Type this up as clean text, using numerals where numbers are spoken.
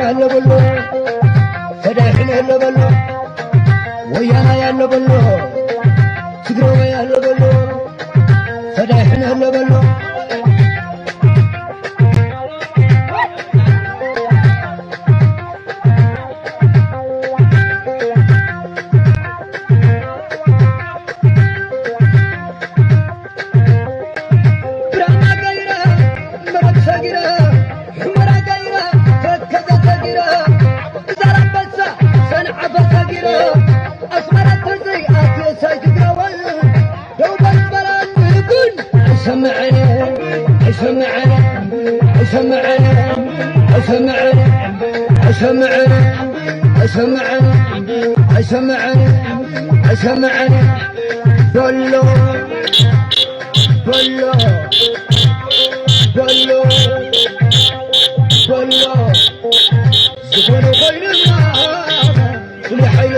ያለ በሎ ፈዳይን ያለ በሎ ወያና ያለ በሎ ትግሬ ያለ በሎ ፈዳይን ያለ በሎ سمعني قولو قولو قولو قولو زبون غير الماء كل حي